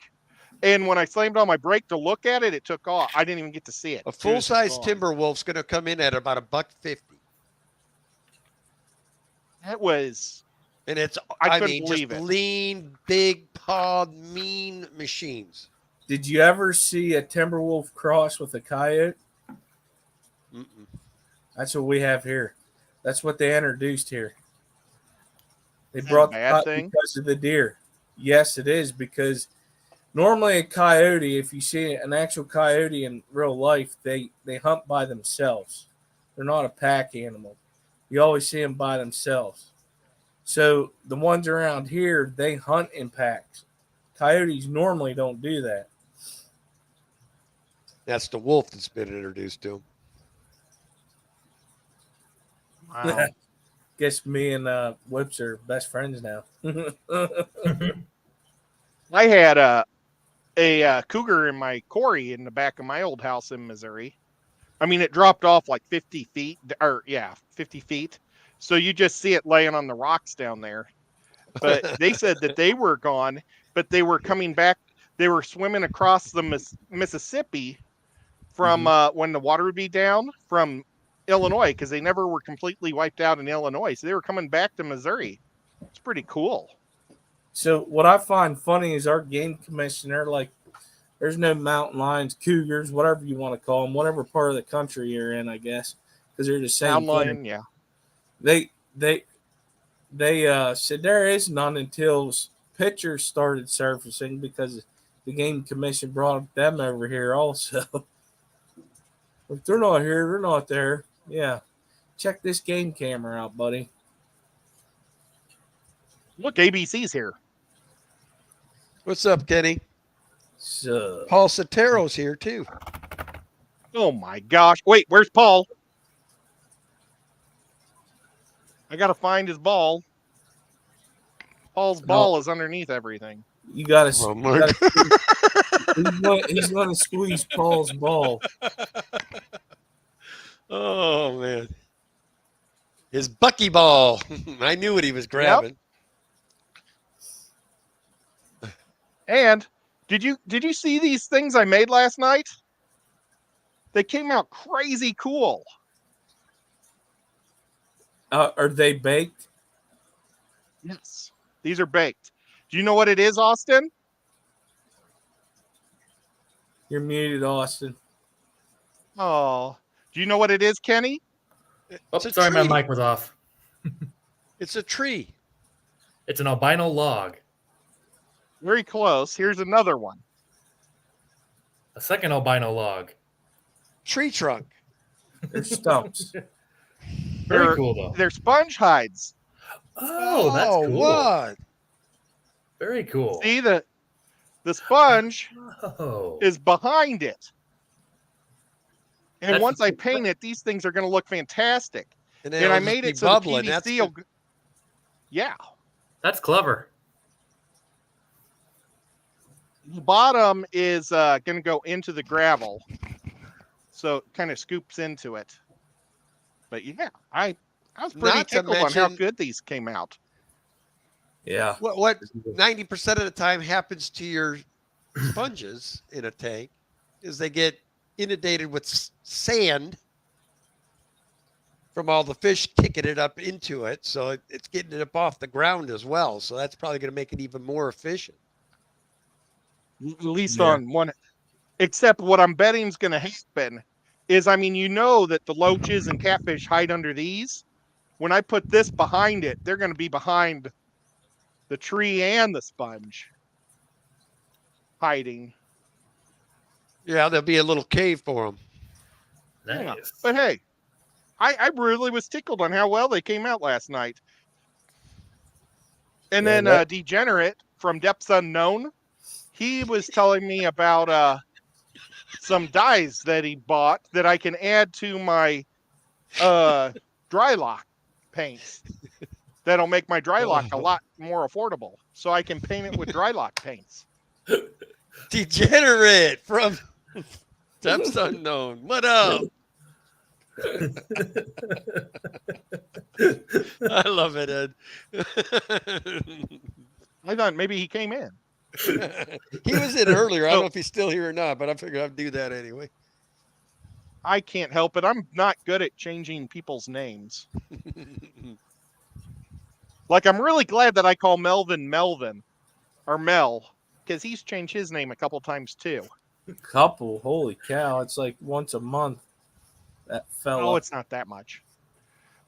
and when I slammed on my brake to look at it, it took off. I didn't even get to see it. A As soon as it full-size saw it. timber wolf's going to come in at about $1.50, That was and it's I I couldn't mean believe just it. lean, big pawed, mean machines. did you ever see a timber wolf cross with a coyote? Mm-mm. That's what we have here. That's what they introduced here. They that a brought the bad coyote thing? because of the deer. Yes, it is, because normally a coyote, if you see an actual coyote in real life, they hunt by themselves. They're not a pack animal. You always see them by themselves. So the ones around here, they hunt in packs. Coyotes normally don't do that. That's the wolf that's been introduced to him. Wow. Guess me and Whips are best friends now. I had a cougar in my quarry in the back of my old house in Missouri. I mean, it dropped off like 50 feet, 50 feet. So you just see it laying on the rocks down there. But they said that they were gone, but they were coming back. They were swimming across the Mississippi from when the water would be down from Illinois, because they never were completely wiped out in Illinois. So they were coming back to Missouri. It's pretty cool. So what I find funny is our game commissioner, like, there's no mountain lions, cougars, whatever you want to call them, whatever part of the country you're in, I guess, because they're the same Mountain thing. lion, yeah. They said there is none until pictures started surfacing, because the game commission brought them over here also. If they're not here, they're not there. Yeah, check this game camera out, buddy. Look, ABC's here. What's up, Kenny? So Paul Sotero's here too. Oh my gosh. Wait, where's Paul? I gotta find his ball. Paul's ball is underneath everything. you gotta. Oh, you Mark. gotta he's gonna squeeze Paul's ball. Oh man, his buckyball. I knew what he was grabbing. And did you see these things I made last night? They came out crazy cool. Are they baked? Yes. These are baked. Do you know what it is, Austin? You're muted, Austin. Oh. Do you know what it is, Kenny? Oh, It's a sorry, my tree. mic was off. It's a tree. It's an albino log. Very close. Here's another one. A second albino log. Tree trunk. They're stumps. Very They're- cool though. They're sponge hides. Oh, that's cool. What? Very cool. See, the sponge Oh, is behind it. And That's once the I cool paint it, these things are going to look fantastic. then And it'll I just made be it so bubbling. the That's PVC good. will... Yeah. that's clever. The bottom is going to go into the gravel. So it kind of scoops into it. But yeah, I was pretty Not to tickled on how mention- good these came out. Yeah. What 90% of the time happens to your sponges in a tank is they get inundated with sand from all the fish kicking it up into it. So it's getting it up off the ground as well. So that's probably going to make it even more efficient. At least Yeah. on one. Except what I'm betting is going to happen is, I mean, you know that the loaches and catfish hide under these. When I put this behind it, they're going to be behind the tree and the sponge hiding. Yeah, there'll be a little cave for them. Nice. Yeah. But hey, I really was tickled on how well they came out last night. And Yeah, then Degenerate from Depths Unknown, he was telling me about some dyes that he bought that I can add to my dry lock paints. That'll make my dry lock a lot more affordable. So I can paint it with dry lock paints. Degenerate from Depths Unknown. What up? I love it, Ed. I thought maybe he came in. He was in earlier. I don't know if he's still here or not, but I figured I'd do that anyway. I can't help it. I'm not good at changing people's names. Like, I'm really glad that I call Melvin or Mel, because he's changed his name a couple times too. Couple, holy cow! It's like once a month. That fella. Oh, it's not that much.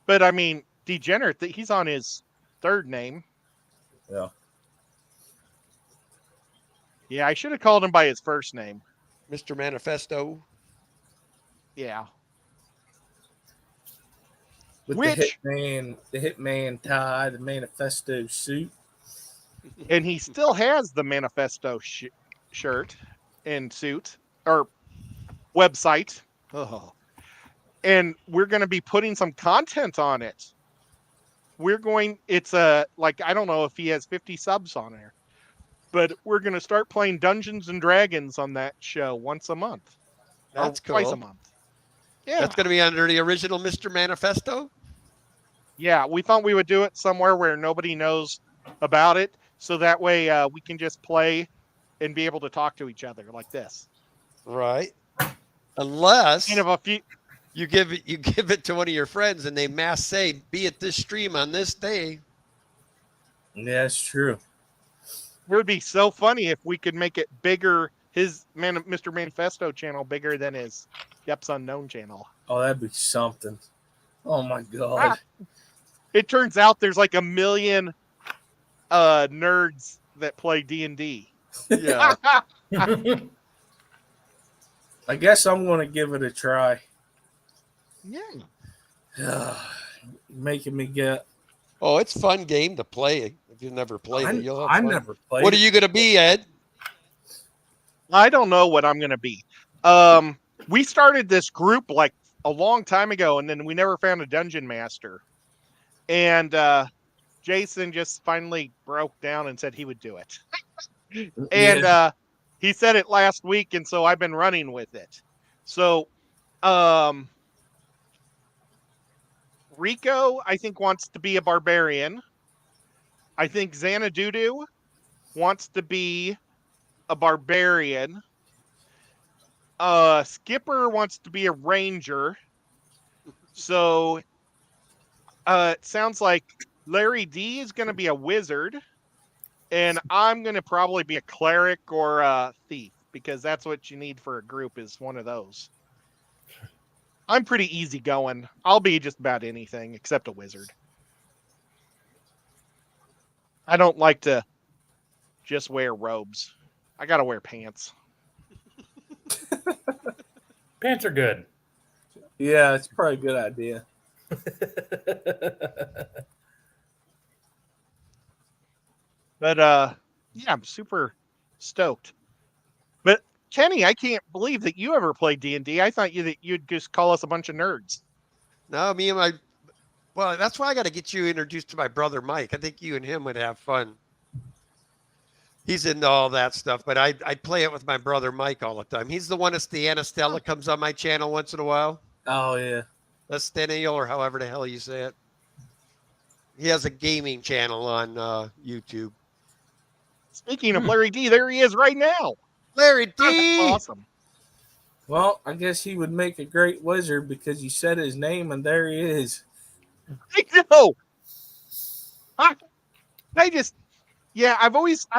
But I mean, Degenerate, he's on his third name. Yeah. Yeah, I should have called him by his first name. Mr. Manifesto. Yeah. With Which- the hitman tie, the manifesto suit. And he still has the Manifesto shirt and suit or website. Oh. And we're going to be putting some content on it. It's like, I don't know if he has 50 subs on there, but we're going to start playing Dungeons and Dragons on that show once a month. That's or twice cool. a month. Yeah. That's going to be under the original Mr. Manifesto? Yeah, we thought we would do it somewhere where nobody knows about it. So that way we can just play and be able to talk to each other like this. Right. Unless Kind of a few. you give it to one of your friends and they mass say, be at this stream on this day. Yeah, it's true. It would be so funny if we could make it bigger, Mr. Manifesto channel bigger than his Depths Unknown channel. Oh, that'd be something. Oh my god. It turns out there's like 1 million nerds that play D&D. Yeah. I guess I'm gonna give it a try. Yeah. Making me get. Oh, it's a fun game to play. If you've never played it, you'll have I fun. never played. What are you going to be, Ed? I don't know what I'm going to be. We started this group like a long time ago, and then we never found a dungeon master. And Jason just finally broke down and said he would do it. And he said it last week, and so I've been running with it. So Rico, I think, wants to be a barbarian. I think Xanadudu wants to be a barbarian. Skipper wants to be a ranger. So it sounds like Larry D is going to be a wizard. And I'm going to probably be a cleric or a thief, because that's what you need for a group, is one of those. I'm pretty easygoing. I'll be just about anything except a wizard. I don't like to just wear robes. I got to wear pants. Pants are good. Yeah, it's probably a good idea. But yeah, I'm super stoked. But Kenny, I can't believe that you ever played D&D. I thought you'd just call us a bunch of nerds. No, me and my. Well, that's why I got to get you introduced to my brother Mike. I think you and him would have fun. He's into all that stuff, but I play it with my brother Mike all the time. He's the one that's the Anastella comes on my channel once in a while. Oh yeah. That's Stennial, or however the hell you say it. He has a gaming channel on YouTube. Speaking of Larry D, there he is right now. Larry D. That's awesome. Well, I guess he would make a great wizard because you said his name and there he is. I know. I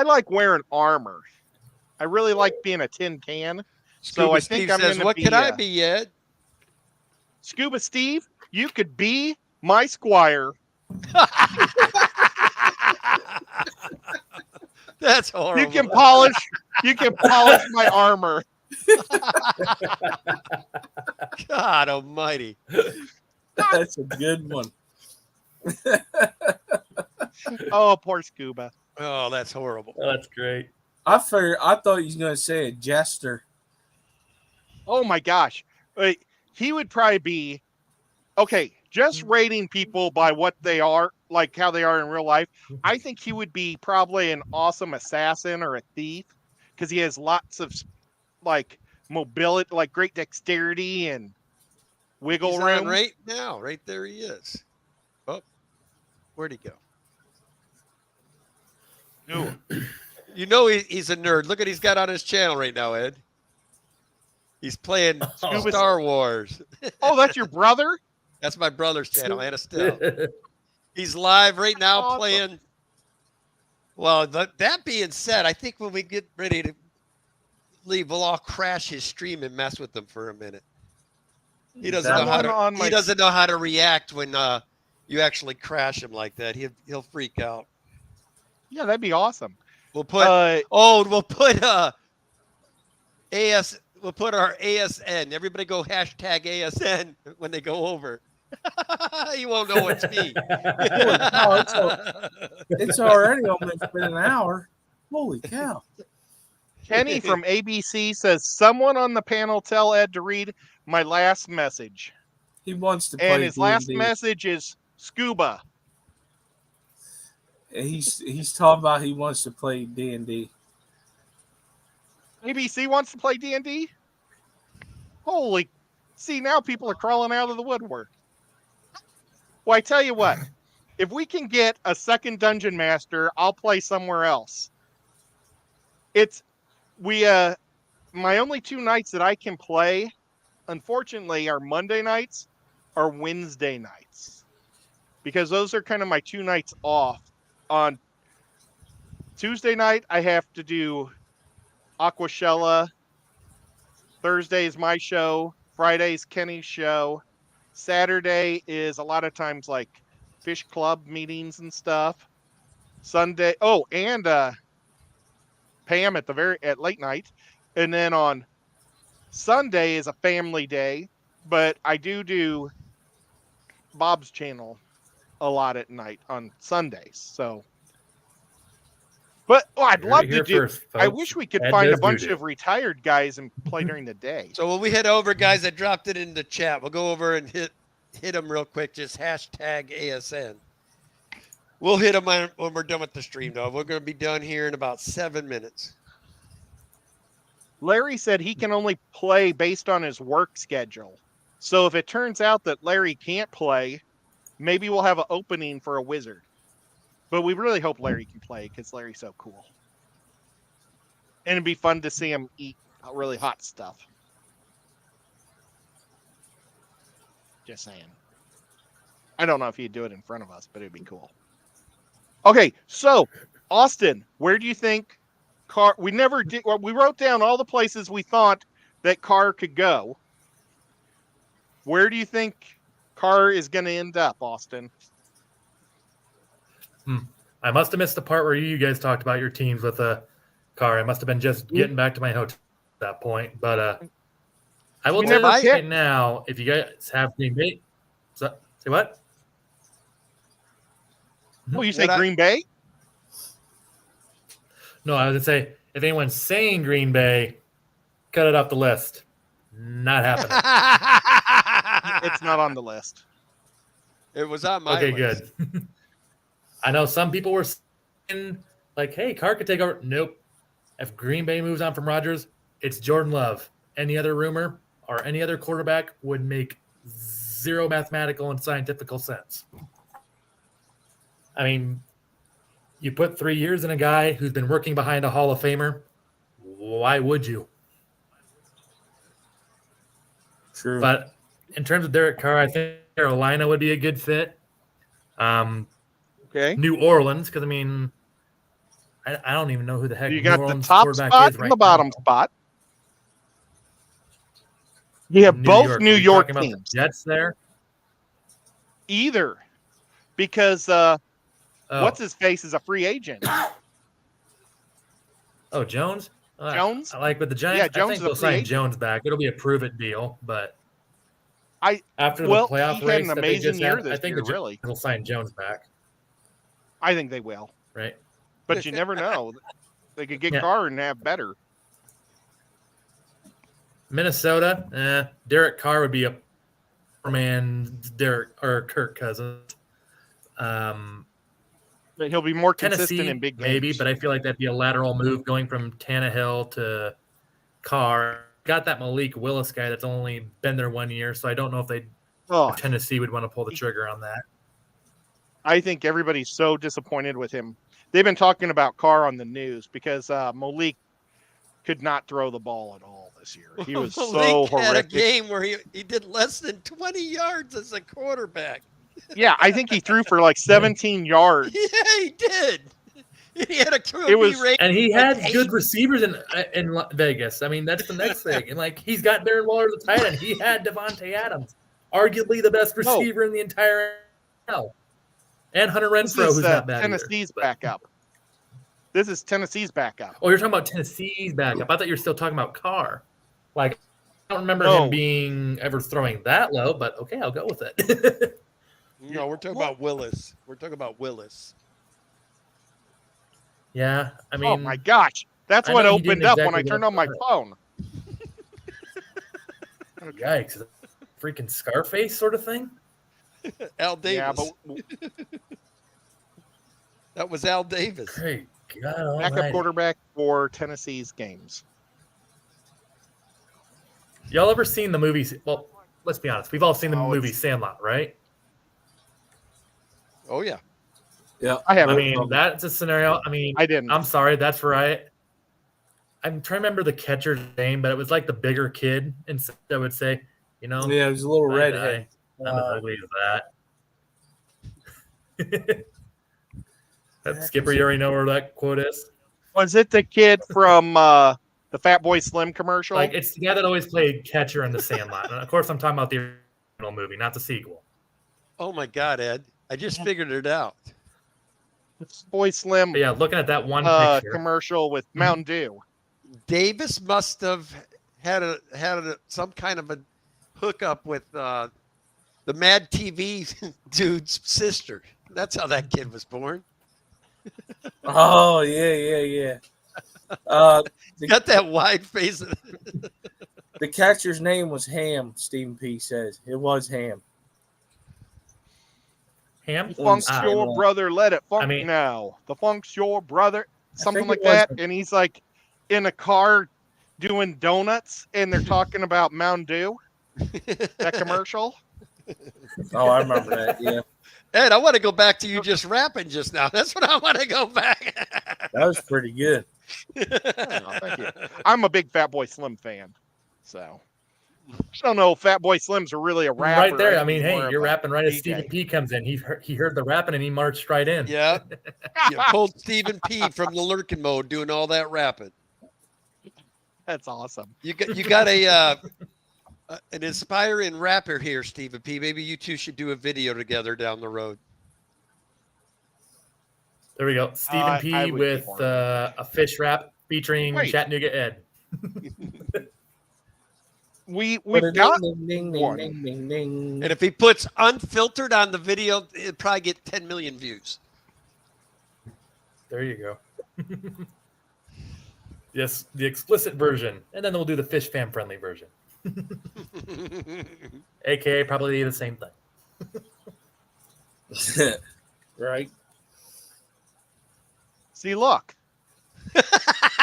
like wearing armor. I really like being a tin can. Scuba So I Steve think I'm says, gonna "What be, can I be yet?" Scuba Steve, you could be my squire. That's horrible. You can polish my armor. God Almighty. That's a good one. Oh, poor Scuba. Oh, that's horrible. Oh, that's great. I thought you was gonna say a jester. Oh my gosh. He would probably be okay, just rating people by what they are, like how they are in real life. I think he would be probably an awesome assassin or a thief because he has lots of like mobility, like great dexterity and wiggle He's room. on right now. Right there he is. Oh, where'd he go? Ooh. You know he's a nerd. Look what he's got on his channel right now, Ed. He's playing Oh. Star Wars. Oh, that's your brother? That's my brother's channel, Anna Still. He's live right now Awesome. playing. Well, that being said, I think when we get ready to leave, we'll all crash his stream and mess with him for a minute. He doesn't know how to. He doesn't know how to react when you actually crash him like that. He'll freak out. Yeah, that'd be awesome. We'll put we'll put AS. We'll put our ASN. Everybody go hashtag ASN when they go over. You won't know it's me. It's already almost been an hour. Holy cow. Kenny from ABC says, someone on the panel tell Ed to read my last message. He wants to play And his last D&D. message is scuba. He's talking about he wants to play D&D. ABC wants to play D&D? Holy, see, now people are crawling out of the woodwork. Well, I tell you what, if we can get a second Dungeon Master, I'll play somewhere else. My only 2 nights that I can play, unfortunately, are Monday nights or Wednesday nights. Because those are kind of my 2 nights off. On Tuesday night, I have to do Aquashella. Thursday is my show. Friday's Kenny's show. Saturday is a lot of times like fish club meetings and stuff. Sunday, and Pam at late night. And then on Sunday is a family day, but I do Bob's channel a lot at night on Sundays. So, but I'd love to do. First, I wish we could find a bunch of retired guys and play during the day. So when we head over, guys, that dropped it in the chat, we'll go over and hit them real quick. Just hashtag ASN. We'll hit them when we're done with the stream, though. We're going to be done here in about 7 minutes. Larry said he can only play based on his work schedule. So if it turns out that Larry can't play, maybe we'll have an opening for a wizard. But we really hope Larry can play because Larry's so cool. And it'd be fun to see him eat really hot stuff. Just saying. I don't know if he'd do it in front of us, but it'd be cool. Okay, so Austin, where do you think Carr? We never did. Well, we wrote down all the places we thought that Carr could go. Where do you think Carr is going to end up, Austin? I must have missed the part where you guys talked about your teams with Carr. I must have been just getting back to my hotel at that point. But I will tell you right now, if you guys have Green Bay, say what? Oh, you say Green Bay? No, I was gonna say if anyone's saying Green Bay, cut it off the list. Not happening. It's not on the list. It was on my list. Good. I know some people were saying like, "Hey, Carr could take over." Nope. If Green Bay moves on from Rodgers, it's Jordan Love. Any other rumor or any other quarterback would make zero mathematical and scientific sense. I mean, you put 3 years in a guy who's been working behind a Hall of Famer. Why would you? True. But in terms of Derek Carr, I think Carolina would be a good fit. Okay. New Orleans, because I mean, I don't even know who the heck You New got the Orleans top quarterback spot is and right the bottom now. spot. You have both New Are you York talking about the teams. Jets there. Either, because what's his face is a free agent. Oh, Jones. Jones? I like with the Giants. Yeah, I Jones think is a they'll free sign agent. Jones back. It'll be a prove it deal, but after Well, the playoff he had race an that they amazing just year had, this I think year, the Giants really. will sign Jones back, I think they will, right? but you never know. They could get Yeah. Carr and have better. Minnesota, Derek Carr would be a man, Derek or Kirk Cousins. But he'll be more consistent Tennessee, in big games. maybe, but I feel like that'd be a lateral move going from Tannehill to Carr. Got that Malik Willis guy that's only been there 1 year, so I don't know if if Tennessee would want to pull the trigger on that. I think everybody's so disappointed with him. They've been talking about Carr on the news because Malik could not throw the ball at all this year. He was so Malik had a horrific. game where he did less than 20 yards as a quarterback. Yeah, I think he threw for like 17 yards. Yeah, he did. He had a QB It was- rate. And he Like had good receivers in Vegas. I mean, that's the next thing. And like he's got Darren Waller as a tight end. He had Devontae Adams, arguably the best receiver in the entire NFL. And Hunter This Renfro, is who's not bad. Tennessee's either. backup. This is Tennessee's backup. Oh, you're talking about Tennessee's backup. I thought you were still talking about Carr. Like, I don't remember No. him being ever throwing that low, but okay, I'll go with it. No, we're talking about Willis. We're talking about Willis. Yeah, I mean, Oh my gosh. That's I what know he opened didn't up when I exactly turned get on my upset. phone. yikes, freaking Scarface sort of thing. Al Davis. Yeah, but That was Al Davis. Great God backup almighty. quarterback for Tennessee's games. Y'all ever seen the movies? Well, let's be honest. We've all seen the Oh, movie it's- Sandlot, right? Oh yeah. Yeah. I haven't. I mean, that's a scenario. I mean, I didn't. I'm sorry, that's right. I'm trying to remember the catcher's name, but it was like the bigger kid, and I would say, you know, Yeah, it was a little I- redhead. I'm as ugly as that. That Skipper, you already know where that quote is. Was it the kid from the Fat Boy Slim commercial? Like it's the guy that always played catcher in the Sandlot, and of course, I'm talking about the original movie, not the sequel. Oh my God, Ed. I just figured it out. Boy Slim But yeah, looking at that one picture, commercial with Mountain Dew. Davis must have had some kind of a hookup with the Mad TV dude's sister. That's how that kid was born. Oh yeah. Got that wide face. The catcher's name was Ham. Stephen P. says it was Ham. Ham. Funk's Ah, your yeah. brother, let it funk I mean- now. The funk's your brother, something think like it was- that. And he's like in a car doing donuts, and they're talking about Mountain Dew. That commercial. Oh, I remember that. Yeah, Ed, I want to go back to you just rapping just now. That's what I want to go back. that was pretty good. Oh, thank you. I'm a big Fat Boy Slim fan, so I don't know if Fat Boy Slim's are really a rapper. Right there. I mean, think he's more hey, of you're a rapping right as DJ. Stephen P comes in. He heard the rapping and he marched right in. Yeah. You pulled Stephen P from the lurking mode doing all that rapping. That's awesome. You got an inspiring rapper here, Stephen P. Maybe you two should do a video together down the road. There we go. Stephen I P would be with more a fish rap featuring Wait. Chattanooga Ed. We've got ding, one. ding, ding, ding. And if he puts unfiltered on the video, it'd probably get 10 million views. There you go. Yes, the explicit version, and then we'll do the fish fan friendly version, aka probably the same thing. Right. See, look.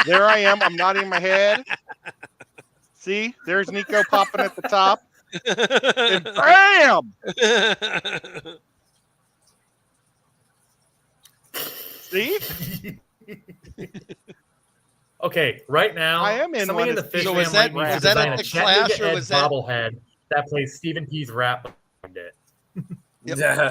There I am. I'm nodding my head. See, there's Nico popping at the top. And bam! See? Okay, right now, I am in somebody one in the of fish So fan was that- might need was to that design at a the Chattanooga Clash, or Ed was that- bobblehead that plays Stephen P's rap behind it. Yep. Yeah.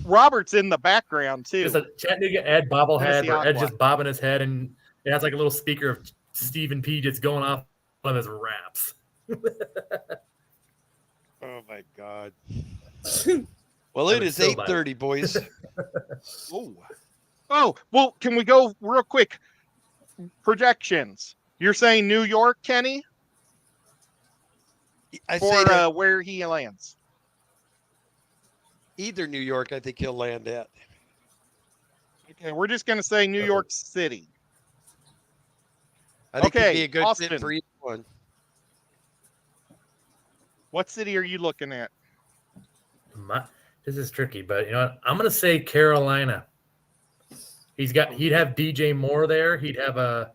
Robert's in the background too. Just a Chattanooga Ed bobblehead Tennessee where Ed's Aqua. just bobbing his head, and it has like a little speaker of Stephen P. just going off one of his raps. Oh my God. Well, it would is still buy it. 8:30, boys. Oh, well, can we go real quick? Projections. You're saying New York, Kenny, I for say that where he lands. either New York, I think he'll land at. Okay, we're just gonna say New Okay. York City. I think he'd Okay, be a good Austin. fit for each one. What city are you looking at? This is tricky, but you know what? I'm gonna say Carolina. He'd have DJ Moore there. He'd have a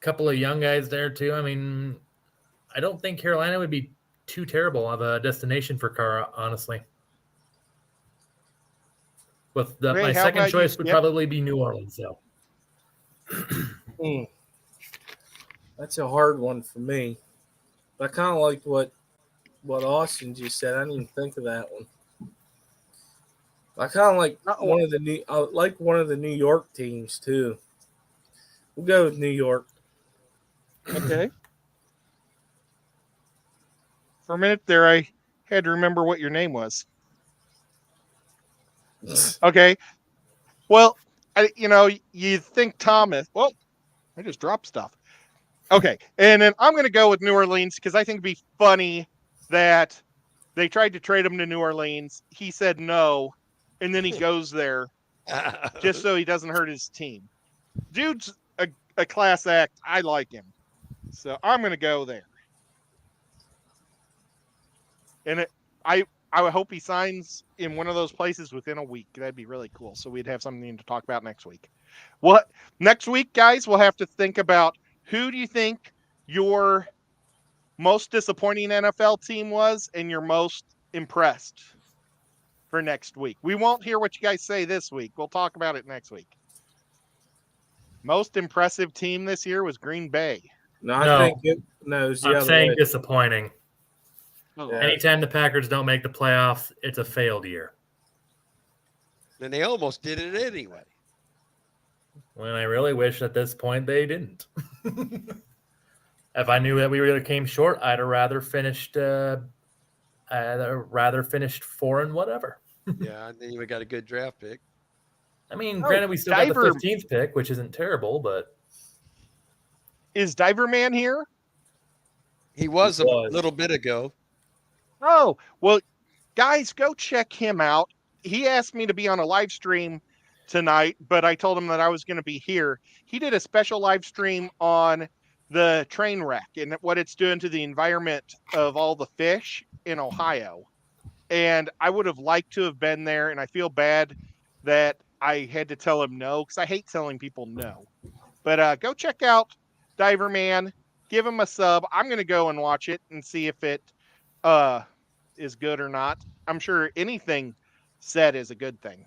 couple of young guys there too. I mean, I don't think Carolina would be too terrible of a destination for Carr, honestly. With Ray, my how second about you, choice would Skip? probably be New Orleans, though. That's a hard one for me. But I kind of liked what Austin just said. I didn't even think of that one. I kind of like one of the New York teams too. We'll go with New York. Okay. For a minute there, I had to remember what your name was. Okay. Well, you think Thomas. Well, I just dropped stuff. Okay. And then I'm going to go with New Orleans because I think it'd be funny that they tried to trade him to New Orleans. He said no. And then he goes there just so he doesn't hurt his team. Dude's a class act. I like him. So I'm going to go there. And I would hope he signs in one of those places within a week. That'd be really cool. So we'd have something to talk about next week. Next week, guys, we'll have to think about who do you think your most disappointing NFL team was and your most impressed for next week. We won't hear what you guys say this week. We'll talk about it next week. Most impressive team this year was Green Bay. No, No. I think it's the I'm other saying way. disappointing. Oh, Yeah. Anytime the Packers don't make the playoffs, it's a failed year. And they almost did it anyway. When I really wish at this point they didn't. If I knew that we really came short, I'd have rather finished 4 and whatever. Yeah, and then you got a good draft pick. I mean, Oh, granted, we still got Diver- the 15th pick, which isn't terrible, but Is Diver Man here? He was He a was. little bit ago. Oh, well, guys, go check him out. He asked me to be on a live stream tonight, but I told him that I was going to be here. He did a special live stream on the train wreck and what it's doing to the environment of all the fish in Ohio. And I would have liked to have been there, and I feel bad that I had to tell him no, because I hate telling people no. But go check out Diver Man. Give him a sub. I'm going to go and watch it and see if it is good or not. I'm sure anything said is a good thing,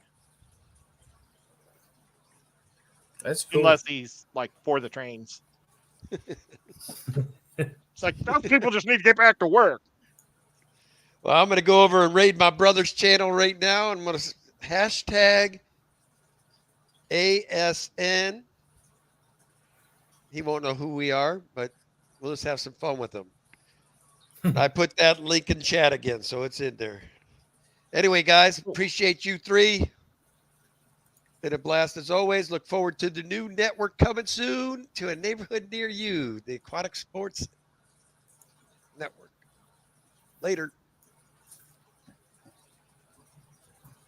That's cool. unless he's like for the trains. It's like those people just need to get back to work. Well, I'm going to go over and raid my brother's channel right now. I'm going to hashtag ASN. He won't know who we are, but we'll just have some fun with him. I put that link in chat again, so it's in there. Anyway, guys, appreciate you three. Been a blast as always. Look forward to the new network coming soon to a neighborhood near you, the Aquatic Sports Network. Later.